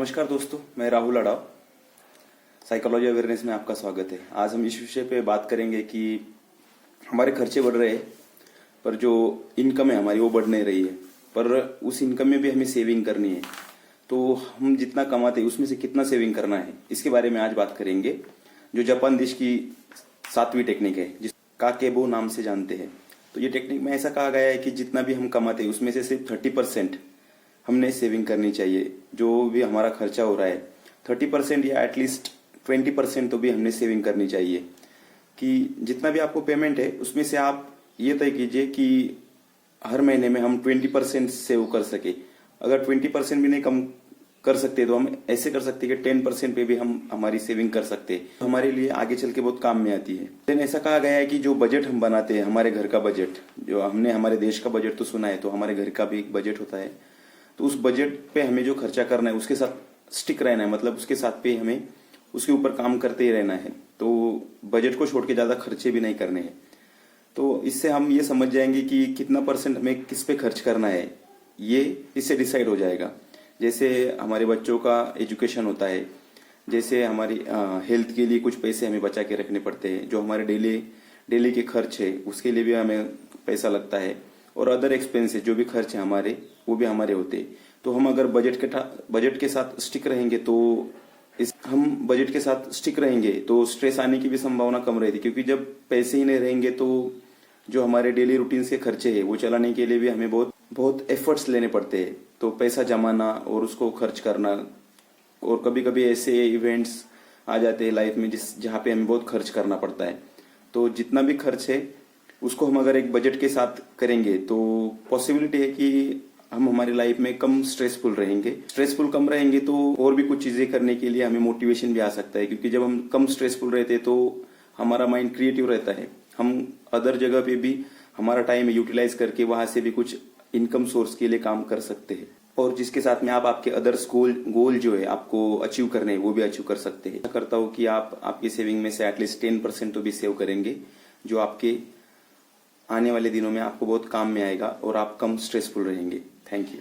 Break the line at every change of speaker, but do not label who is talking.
नमस्कार दोस्तों, मैं राहुल अडाव। साइकोलॉजी अवेयरनेस में आपका स्वागत है। आज हम इस विषय पे बात करेंगे कि हमारे खर्चे बढ़ रहे हैं पर जो इनकम है हमारी वो बढ़ नहीं रही है, पर उस इनकम में भी हमें सेविंग करनी है। तो हम जितना कमाते हैं उसमें से कितना सेविंग करना है, इसके बारे में आज बात करेंगे, जो जापान देश की 7वीं टेक्निक है, जिस काकेबो नाम से जानते हैं। तो ये टेक्निक में ऐसा कहा गया है कि जितना भी हम कमाते हैं उसमें से सिर्फ 30% हमने सेविंग करनी चाहिए। जो भी हमारा खर्चा हो रहा है 30% या एटलीस्ट 20% तो भी हमने सेविंग करनी चाहिए। कि जितना भी आपको पेमेंट है उसमें से आप ये तय कीजिए कि हर महीने में हम 20% सेव कर सके। अगर 20% भी नहीं कम कर सकते तो हम ऐसे कर सकते हैं कि 10% पे भी हम हमारी सेविंग कर सकते हैं। तो हमारे लिए आगे चल के बहुत काम में आती है। लेकिन ऐसा कहा गया है कि जो बजट हम बनाते हैं, हमारे घर का बजट, जो हमने हमारे देश का बजट तो सुना है, तो हमारे घर का भी एक बजट होता है। तो उस बजट पे हमें जो खर्चा करना है उसके साथ स्टिक रहना है, मतलब उसके साथ पे हमें उसके ऊपर काम करते ही रहना है। तो बजट को छोड़ के ज्यादा खर्चे भी नहीं करने हैं। तो इससे हम ये समझ जाएंगे कि कितना परसेंट हमें किस पे खर्च करना है, ये इससे डिसाइड हो जाएगा। जैसे हमारे बच्चों का एजुकेशन होता है, जैसे हमारी हेल्थ के लिए कुछ पैसे हमें बचा के रखने पड़ते हैं, जो हमारे डेली के खर्च है उसके लिए भी हमें पैसा लगता है, और अदर एक्सपेंसेस जो भी खर्च है हमारे, वो भी हमारे होते हैं। तो हम अगर बजट के साथ स्टिक रहेंगे तो स्ट्रेस आने की भी संभावना कम रहती है। क्योंकि जब पैसे ही नहीं रहेंगे तो जो हमारे डेली रूटीन्स के खर्चे हैं वो चलाने के लिए भी हमें बहुत एफर्ट्स लेने पड़ते हैं। तो पैसा जमाना और उसको खर्च करना, और कभी कभी ऐसे इवेंट्स आ जाते हैं लाइफ में जहाँ पे हमें बहुत खर्च करना पड़ता है। तो जितना भी खर्च है उसको हम अगर एक बजट के साथ करेंगे तो पॉसिबिलिटी है कि हम हमारी लाइफ में कम स्ट्रेसफुल कम रहेंगे तो और भी कुछ चीजें करने के लिए हमें मोटिवेशन भी आ सकता है। क्योंकि जब हम कम स्ट्रेसफुल रहते हैं तो हमारा माइंड क्रिएटिव रहता है। हम अदर जगह पे भी हमारा टाइम यूटिलाइज करके वहां से भी कुछ इनकम सोर्स के लिए काम कर सकते हैं, और जिसके साथ में आप आपके अदर गोल जो है आपको अचीव करने हैं वो भी अचीव कर सकते हैं। मैं करता हूँ कि आप आपकी सेविंग में से एटलीस्ट 10% तो भी सेव करेंगे, जो आपके आने वाले दिनों में आपको बहुत काम में आएगा और आप कम स्ट्रेसफुल रहेंगे। Thank you.